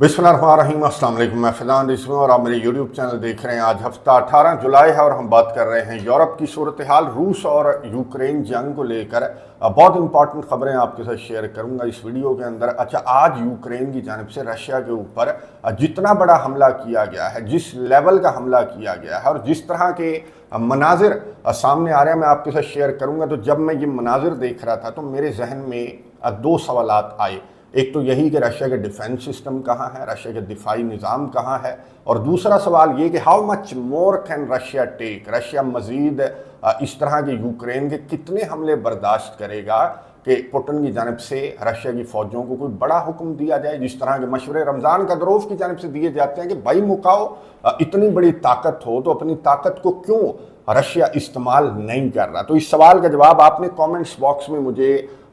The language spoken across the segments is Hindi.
बिस्मिल्लाहिर्रहमानिर्रहीम, अस्सलाम वालेकुम। मैं फ़ैज़ान रिज़वी और आप मेरे यूट्यूब चैनल देख रहे हैं। आज हफ्ता 18 जुलाई है और हम बात कर रहे हैं यूरोप की सूरत हाल, रूस और यूक्रेन जंग को लेकर। बहुत इंपॉर्टेंट खबरें आपके साथ शेयर करूंगा इस वीडियो के अंदर। अच्छा, आज यूक्रेन की जानिब से रशिया के ऊपर जितना बड़ा हमला किया गया है, जिस लेवल का हमला किया गया है और जिस तरह के मनाजिर सामने आ रहे हैं, मैं आपके साथ शेयर करूंगा। तो जब मैं ये मनाजिर देख रहा था तो मेरे जहन में दो सवालात आए। एक तो यही कि रशिया के डिफेंस सिस्टम कहाँ है, रशिया के दिफाई निज़ाम कहाँ है, और दूसरा सवाल ये कि how much more can Russia take, Russia मज़ीद इस तरह के यूक्रेन के कितने हमले बर्दाश्त करेगा कि पुतिन की जानिब से रशिया की फ़ौजों को कोई बड़ा हुक्म दिया जाए, जिस तरह के मशवरे रमज़ान कदरोव की जानिब से दिए जाते हैं कि भाई मुकाओ, इतनी बड़ी ताकत हो तो अपनी ताकत को क्यों रशिया इस्तेमाल नहीं कर रहा। तो इस सवाल का जवाब आपने कमेंट्स बॉक्स में मुझे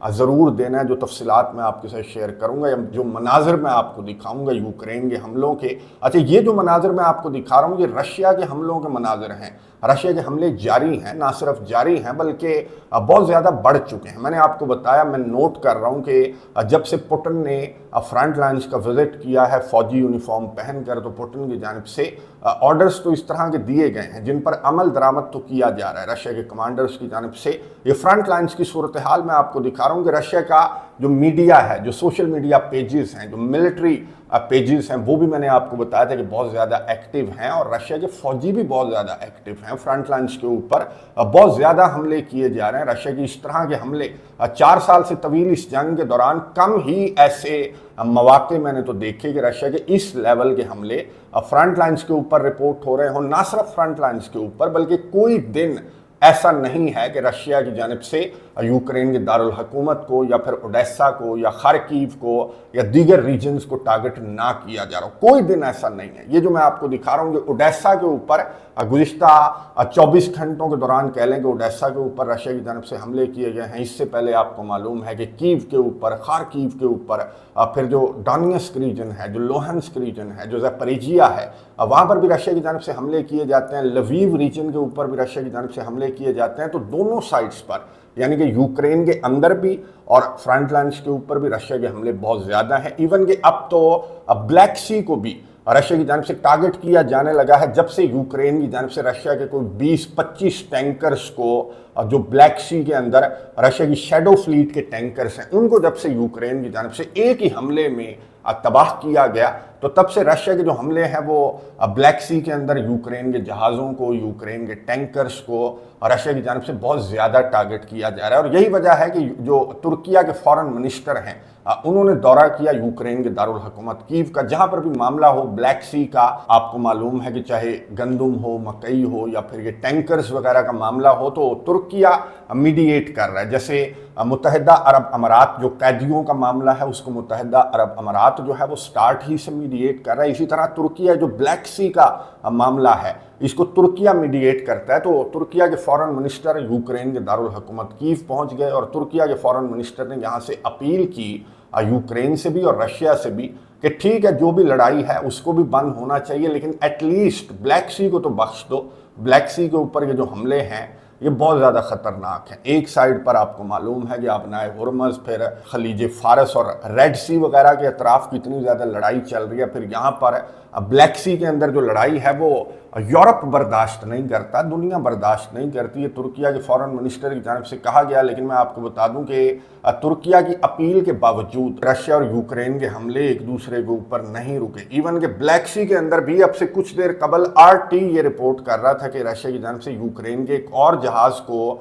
ज़रूर देना है। जो तफसीलात मैं आपके साथ शेयर करूंगा, जो मनाजिर मैं आपको दिखाऊंगा यूक्रेन के हमलों के। अच्छा, ये जो मनाजिर मैं आपको दिखा रहा हूँ ये रशिया के हमलों के मनाजिर हैं। रशिया के हमले जारी हैं, ना सिर्फ जारी हैं बल्कि बहुत ज़्यादा बढ़ चुके हैं। मैंने आपको बताया, मैं नोट कर रहा हूँ कि जब से पुतिन ने फ्रंट लाइन्स का विजिट किया है फ़ौजी यूनिफॉर्म पहनकर, तो पुतिन की जानिब से ऑर्डर्स तो इस तरह के दिए गए हैं जिन पर अमल दरामद तो किया जा रहा है रशिया के कमांडर्स की जानिब से। ये फ्रंट लाइन्स की सूरत हाल मैं आपको दिखा रहा हूँ कि रशिया का जो मीडिया है, जो सोशल मीडिया पेजेस हैं, जो मिलिट्री पेजेस हैं, वो भी मैंने आपको बताया था कि बहुत ज़्यादा एक्टिव हैं और रशिया के फौजी भी बहुत ज़्यादा एक्टिव हैं। फ्रंट लाइन्स के ऊपर बहुत ज़्यादा हमले किए जा रहे हैं। रशिया की इस तरह के हमले 4 साल से तवील इस जंग के दौरान कम ही ऐसे मौके मैंने तो देखे कि रशिया के इस लेवल के हमले फ्रंट लाइन्स के ऊपर रिपोर्ट हो रहे हो। ना सिर्फ फ्रंट लाइन्स के ऊपर बल्कि कोई दिन ऐसा नहीं है कि रशिया की जानिब से यूक्रेन के दारुल हुकूमत को या फिर ओडेसा को या खार्किव को या दीगर रीजन्स को टारगेट ना किया जा रहा हो। कोई दिन ऐसा नहीं है। ये जो मैं आपको दिखा रहा हूँ कि ओडेसा के ऊपर गुज़िश्ता 24 घंटों के दौरान कह लें कि ओडेसा के ऊपर रशिया की जानिब से हमले किए गए हैं। इससे पहले आपको मालूम है कि कीव के ऊपर, खार्किव के ऊपर, फिर जो डोनेट्स्क रीजन है, जो लुहांस्क रीजन है, जो ज़ापोरिजिया है, वहाँ पर भी रशिया की जानिब से हमले किए जाते हैं। लवीव रीजन के ऊपर भी रशिया की जानिब से हमले किए जाते हैं। तो दोनों साइड्स पर, यानी कि यूक्रेन के अंदर भी और फ्रंट लाइन्स के ऊपर भी रशिया के हमले बहुत ज़्यादा हैं। इवन कि अब तो ब्लैक सी को भी रशिया की जानिब से टारगेट किया जाने लगा है। जब से यूक्रेन की जानिब से रशिया के कोई 20-25 टैंकर्स को, जो ब्लैक सी के अंदर रशिया की शैडो फ्लीट के टैंकर्स हैं, उनको जब से यूक्रेन की जानिब से एक ही हमले में तबाह किया गया, तो तब से रशिया के जो हमले हैं वो ब्लैक सी के अंदर यूक्रेन के जहाज़ों को, यूक्रेन के टैंकर्स को रशिया की जानिब से बहुत ज़्यादा टारगेट किया जा रहा है। और यही वजह है कि जो तुर्किया के फॉरेन मिनिस्टर हैं, उन्होंने दौरा किया यूक्रेन के दारुल हुकूमत कीव का। जहां पर भी मामला हो ब्लैक सी का, आपको मालूम है कि चाहे गंदुम हो, मकई हो या फिर ये टैंकर्स वगैरह का मामला हो, तो तुर्किया मीडिएट कर रहा है। जैसे मुत्तहिदा अरब अमारात, जो कैदियों का मामला है उसको मुत्तहिदा अरब अमारात जो है वो स्टार्ट ही से मीडिएट कर रहा है। इसी तरह तुर्किया जो ब्लैक सी का मामला है, इसको तुर्किया मीडिएट करता है। तो तुर्किया के फॉरेन मिनिस्टर यूक्रेन के दारुल हुकूमत कीव पहुंच गए और तुर्किया के फॉरेन मिनिस्टर ने यहाँ से अपील की यूक्रेन से भी और रशिया से भी कि ठीक है, जो भी लड़ाई है उसको भी बंद होना चाहिए, लेकिन एटलीस्ट ब्लैक सी को तो बख्श दो। ब्लैक सी के ऊपर ये जो हमले हैं ये बहुत ज़्यादा ख़तरनाक है। एक साइड पर आपको मालूम है कि आपनाए हुर्मज़, फिर खलीज फ़ारस और रेड सी वगैरह के अतराफ़ कितनी ज़्यादा लड़ाई चल रही है। फिर यहाँ पर ब्लैक सी के अंदर जो लड़ाई है वो यूरोप बर्दाश्त नहीं करता, दुनिया बर्दाश्त नहीं करती। है तुर्किया के फॉरेन मिनिस्टर की जानिब से कहा गया। लेकिन मैं आपको बता दूं कि तुर्किया की अपील के बावजूद रशिया और यूक्रेन के हमले एक दूसरे के ऊपर नहीं रुके। इवन के ब्लैक सी के अंदर भी अब से कुछ देर कबल RT ये रिपोर्ट कर रहा था कि रशिया की जानिब से यूक्रेन के एक और जहाज़ को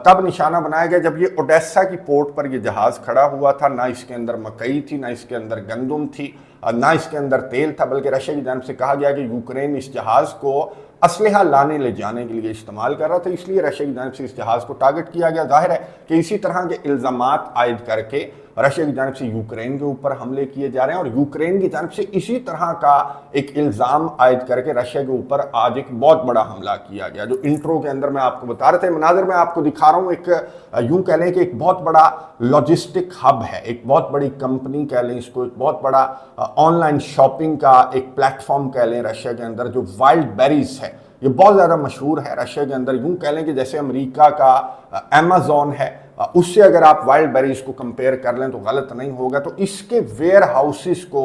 तब निशाना बनाया गया जब ये ओडेसा की पोर्ट पर ये जहाज़ खड़ा हुआ था। ना इसके अंदर मकई थी, ना इसके अंदर गंदुम थी, ना इसके अंदर तेल था, बल्कि रशिया की जानिब से कहा गया कि यूक्रेन इस जहाज़ को असलहा लाने ले जाने के लिए इस्तेमाल कर रहा था, इसलिए रशिया की जानिब से इस जहाज़ को टारगेट किया गया। जाहिर है कि इसी तरह के इल्ज़ामात आयद करके रशिया की जानिब से यूक्रेन के ऊपर हमले किए जा रहे हैं और यूक्रेन की जानिब से इसी तरह का एक इल्ज़ाम आयद करके रशिया के ऊपर आज एक बहुत बड़ा हमला किया गया। जो इंट्रो के अंदर मैं आपको बता रहे थे, मनाज़र मैं आपको दिखा रहा हूँ, एक यूँ कह लें कि एक बहुत बड़ा लॉजिस्टिक हब है, एक बहुत बड़ी कंपनी कह लें इसको, एक बहुत बड़ा ऑनलाइन शॉपिंग का एक प्लेटफॉर्म कह लें रशिया के अंदर, जो वाइल्ड बेरीज है। ये बहुत ज़्यादा मशहूर है रशिया के अंदर। यूँ कह लें कि जैसे अमेरिका का अमेज़ॉन है, उससे अगर आप वाइल्ड बेरीज को कंपेयर कर लें तो गलत नहीं होगा। तो इसके वेयर हाउसेस को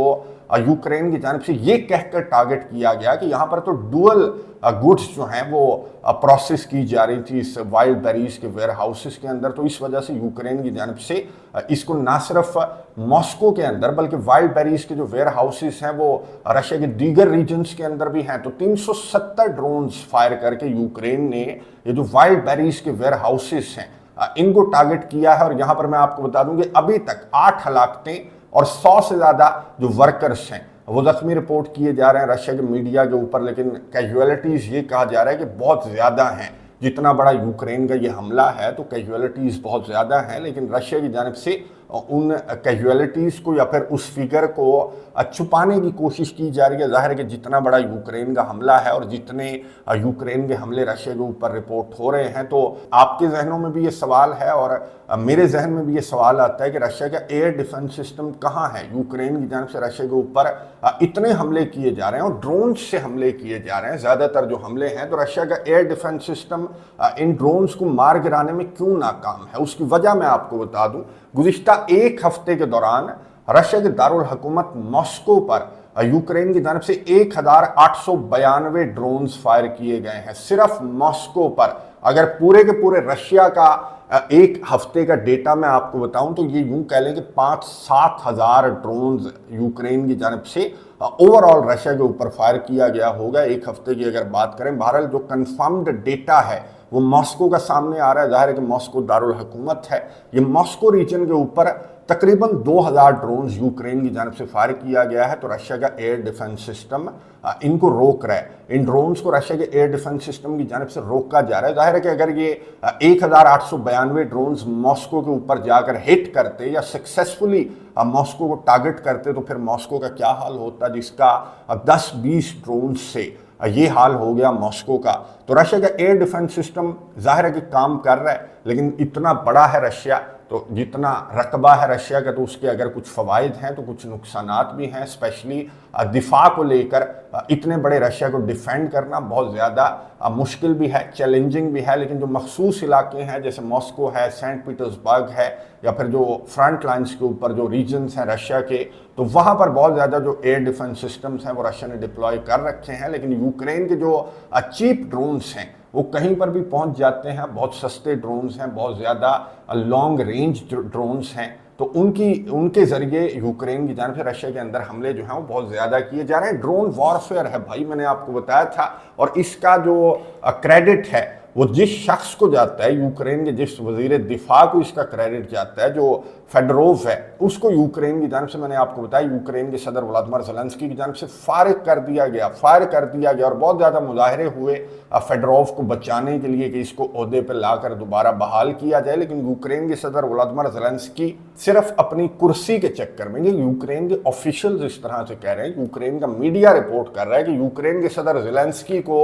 यूक्रेन की जानिब से ये कहकर टारगेट किया गया कि यहाँ पर तो डुअल गुड्स जो हैं वो प्रोसेस की जा रही थी इस वाइल्ड बेरीज के वेयर हाउसेस के अंदर, तो इस वजह से यूक्रेन की जानिब से इसको ना सिर्फ मॉस्को के अंदर बल्कि वाइल्ड बेरीज के जो वेयर हाउसेस हैं वो रशिया के दीगर रीजन्स के अंदर भी हैं। तो 370 ड्रोन्स फायर करके यूक्रेन ने ये जो वाइल्ड बेरीज के वेयर हाउसेस हैं इनको टारगेट किया है। और यहाँ पर मैं आपको बता दूं कि अभी तक 8 हलाकतें और 100 से ज़्यादा जो वर्कर्स हैं वो जख्मी रिपोर्ट किए जा रहे हैं रशिया के मीडिया के ऊपर, लेकिन कैजुअलिटीज़ ये कहा जा रहा है कि बहुत ज़्यादा हैं। जितना बड़ा यूक्रेन का ये हमला है तो कैजुअलिटीज़ बहुत ज़्यादा हैं, लेकिन रशिया की जानिब से उन कैजुअलिटीज़ को या फिर उस फिगर को छुपाने की कोशिश की जा रही है। जाहिर है कि जितना बड़ा यूक्रेन का हमला है और जितने यूक्रेन के हमले रशिया के ऊपर रिपोर्ट हो रहे हैं, तो आपके जहनों में भी ये सवाल है और मेरे जहन में भी ये सवाल आता है कि रशिया का एयर डिफेंस सिस्टम कहाँ है। यूक्रेन की जानिब से रशिया के ऊपर इतने हमले किए जा रहे हैं और ड्रोन से हमले किए जा रहे हैं, ज़्यादातर जो हमले हैं, तो रशिया का air defence system in drones को मार गिराने में क्यों नाकाम है। उसकी वजह मैं आपको बता दूं, गुज़िश्ता एक हफ्ते के दौरान रशिया के दारुल हुकूमत मॉस्को पर यूक्रेन की जानिब से 1892 ड्रोन्स फायर किए गए हैं सिर्फ मॉस्को पर। अगर पूरे के पूरे रशिया का एक हफ्ते का डेटा मैं आपको बताऊं तो ये यूं कह लें कि 5-7 हज़ार ड्रोन्स यूक्रेन की जानिब से ओवरऑल रशिया के ऊपर फायर किया गया होगा एक हफ्ते की अगर बात करें। बहरहाल जो कंफर्म्ड डेटा है वो मॉस्को का सामने आ रहा है। जाहिर है कि मॉस्को दारुल हुकूमत है, ये मॉस्को रीजन के ऊपर तकरीबन 2000 ड्रोन्स यूक्रेन की जानिब से फायर किया गया है। तो रशिया का एयर डिफेंस सिस्टम इनको रोक रहा है, इन ड्रोन्स को रशिया के एयर डिफेंस सिस्टम की जानिब से रोका जा रहा है। जाहिर है कि अगर ये 1892 ड्रोन्स मॉस्को के ऊपर जाकर हिट करते या सक्सेसफुली मॉस्को को टारगेट करते तो फिर मॉस्को का क्या हाल होता, जिसका 10-20 ड्रोन से ये हाल हो गया मॉस्को का। तो रशिया का एयर डिफेंस सिस्टम जाहिर है कि काम कर रहा है, लेकिन इतना बड़ा है रशिया, तो जितना रकबा है रशिया का, तो उसके अगर कुछ फ़वाइद हैं तो कुछ नुकसानात भी हैं। स्पेशली दिफा को लेकर इतने बड़े रशिया को डिफेंड करना बहुत ज़्यादा मुश्किल भी है, चैलेंजिंग भी है। लेकिन जो मखसूस इलाके हैं जैसे मॉस्को है, सेंट पीटर्सबर्ग है, या फिर जो फ्रंट लाइन्स के ऊपर जो रीजन्स हैं रशिया के, तो वहाँ पर बहुत ज़्यादा जो एयर डिफेंस सिस्टम्स हैं वो रशिया ने डिप्लॉय कर रखे हैं। लेकिन यूक्रेन के जो चीप ड्रोन्स हैं वो कहीं पर भी पहुंच जाते हैं, बहुत सस्ते ड्रोन्स हैं, बहुत ज़्यादा लॉन्ग रेंज ड्रोन्स हैं, तो उनके ज़रिए यूक्रेन की जानिब से रशिया के अंदर हमले जो हैं वो बहुत ज़्यादा किए जा रहे हैं। ड्रोन वॉरफेयर है भाई, मैंने आपको बताया था, और इसका जो क्रेडिट है वो जिस शख्स को जाता है, यूक्रेन के जिस वजीर दिफा को इसका क्रेडिट जाता है, जो फेडरोव है, उसको यूक्रेन की जानिब से मैंने आपको बताया यूक्रेन के सदर व्लादिमीर ज़ेलेंस्की की जानिब से फायर कर दिया गया और बहुत ज़्यादा मुजाहरे हुए फेडरोव को बचाने के लिए कि इसको ओहदे पर लाकर दोबारा बहाल किया जाए। लेकिन यूक्रेन के सदर व्लादिमीर ज़ेलेंस्की सिर्फ अपनी कुर्सी के चक्कर में, ये यूक्रेन के ऑफिशियल्स इस तरह से कह रहे हैं, यूक्रेन का मीडिया रिपोर्ट कर रहा है कि यूक्रेन के सदर ज़ेलेंस्की को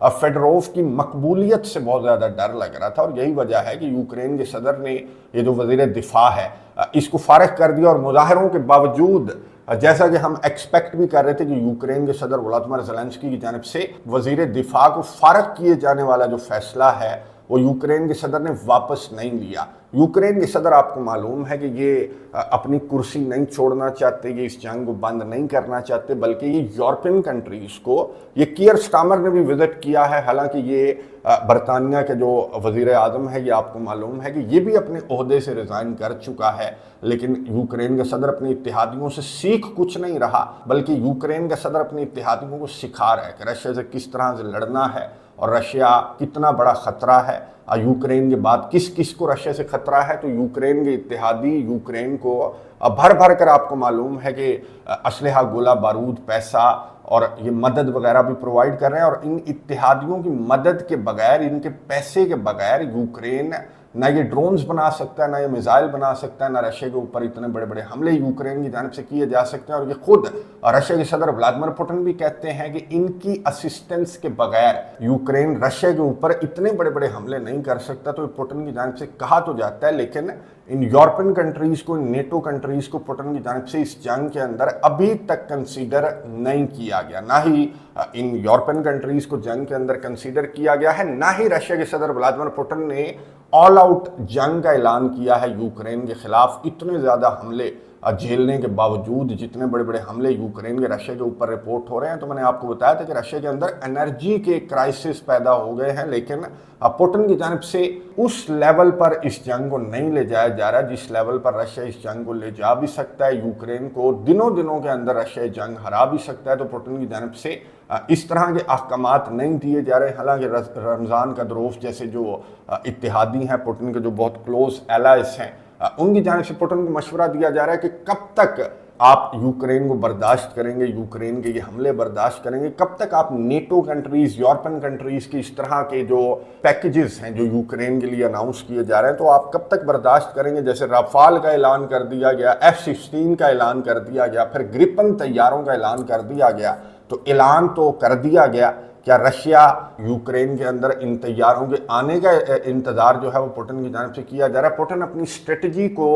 फेडरोव की मकबूलियत से बहुत ज़्यादा डर लग रहा था, और यही वजह है कि यूक्रेन के सदर ने ये जो वज़ीर दिफा है इसको फारिग कर दिया। और मुजाहरों के बावजूद, जैसा कि हम एक्सपेक्ट भी कर रहे थे कि यूक्रेन के सदर व्लादिमीर ज़ेलेंस्की की जानिब से वज़ीर दिफा को फारिग किए जाने वाला जो फैसला है वो यूक्रेन के सदर ने वापस नहीं लिया। यूक्रेन के सदर, आपको मालूम है कि ये अपनी कुर्सी नहीं छोड़ना चाहते, ये इस जंग को बंद नहीं करना चाहते, बल्कि ये यूरोपियन कंट्रीज़ को, ये कीयर स्टामर ने भी विजिट किया है। हालांकि ये बरतानिया के जो वज़ीर आज़म है, ये आपको मालूम है कि ये भी अपने ओहदे से रिज़ाइन कर चुका है, लेकिन यूक्रेन का सदर अपने इत्तेहादियों से सीख कुछ नहीं रहा, बल्कि यूक्रेन का सदर अपने इत्तेहादियों को सिखा रहा है कि रशिया से किस तरह से लड़ना है और रशिया कितना बड़ा ख़तरा है। यूक्रेन के बाद किस किस को रशिया से ख़तरा है, तो यूक्रेन के इत्तेहादी यूक्रेन को भर भर कर, आपको मालूम है कि असलहा, गोला बारूद, पैसा और ये मदद वगैरह भी प्रोवाइड कर रहे हैं। और इन इत्तेहादियों की मदद के बगैर, इनके पैसे के बगैर यूक्रेन ना ये ड्रोन्स बना सकता है, ना ये मिसाइल बना सकता है, ना रशिया के ऊपर इतने बड़े बड़े हमले यूक्रेन की जानिब से किए जा सकते हैं। और ये खुद रशिया के सदर व्लादिमीर पुतिन भी कहते हैं कि इनकी असिस्टेंस के बगैर यूक्रेन रशिया के ऊपर इतने बड़े बड़े हमले नहीं कर सकता। तो पुतिन की जानिब से कहा तो जाता है, लेकिन इन यूरोपियन कंट्रीज़ को, नेटो कंट्रीज़ को पुतिन की जानिब से इस जंग के अंदर अभी तक कंसीडर नहीं किया गया। ना ही इन यूरोपियन कंट्रीज़ को जंग के अंदर कंसीडर किया गया है, ना ही रशिया के सदर व्लादिमीर पुतिन ने ऑल आउट जंग का ऐलान किया है यूक्रेन के खिलाफ। इतने ज़्यादा हमले झेलने के बावजूद जितने बड़े बड़े हमले यूक्रेन के रशिया के ऊपर रिपोर्ट हो रहे हैं, तो मैंने आपको बताया था कि रशिया के अंदर एनर्जी के क्राइसिस पैदा हो गए हैं, लेकिन पुतिन की जानिब से उस लेवल पर इस जंग को नहीं ले जाया जा रहा जिस लेवल पर रशिया इस जंग को ले जा भी सकता है। यूक्रेन को दिनों के अंदर रशिया जंग हरा भी सकता है। तो पुतिन की जानिब से इस तरह के अहकामात नहीं दिए जा रहे। हालांकि रमज़ान कदरोफ जैसे जो इत्तेहादी हैं, पुतिन के जो बहुत क्लोज एलाइज हैं, उनकी जानिब से पुतिन को मशवरा दिया जा रहा है कि कब तक आप यूक्रेन को बर्दाश्त करेंगे, यूक्रेन के ये हमले बर्दाश्त करेंगे, कब तक आप नेटो कंट्रीज, यूरोपियन कंट्रीज की इस तरह के जो पैकेजेस हैं जो यूक्रेन के लिए अनाउंस किए जा रहे हैं, तो आप कब तक बर्दाश्त करेंगे। जैसे राफाल का ऐलान कर दिया गया, F-16 का ऐलान कर दिया गया, फिर ग्रिपन तैयारों का ऐलान कर दिया गया। तो ऐलान तो कर दिया गया, क्या रशिया यूक्रेन के अंदर इन तैयारों के आने का इंतजार जो है वो पुतिन की जानिब से किया जा रहा है। पुतिन अपनी स्ट्रेटजी को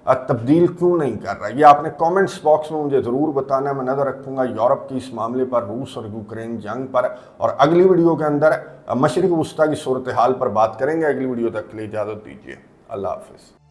तब्दील क्यों नहीं कर रहा है, ये आपने कमेंट्स बॉक्स में मुझे ज़रूर बताना है। मैं नज़र रखूंगा यूरोप की इस मामले पर, रूस और यूक्रेन जंग पर, और अगली वीडियो के अंदर मशरिक़ वस्ता की सूरत हाल पर बात करेंगे। अगली वीडियो तक के लिए इजाज़त दीजिए। अल्लाह हाफ़िज़।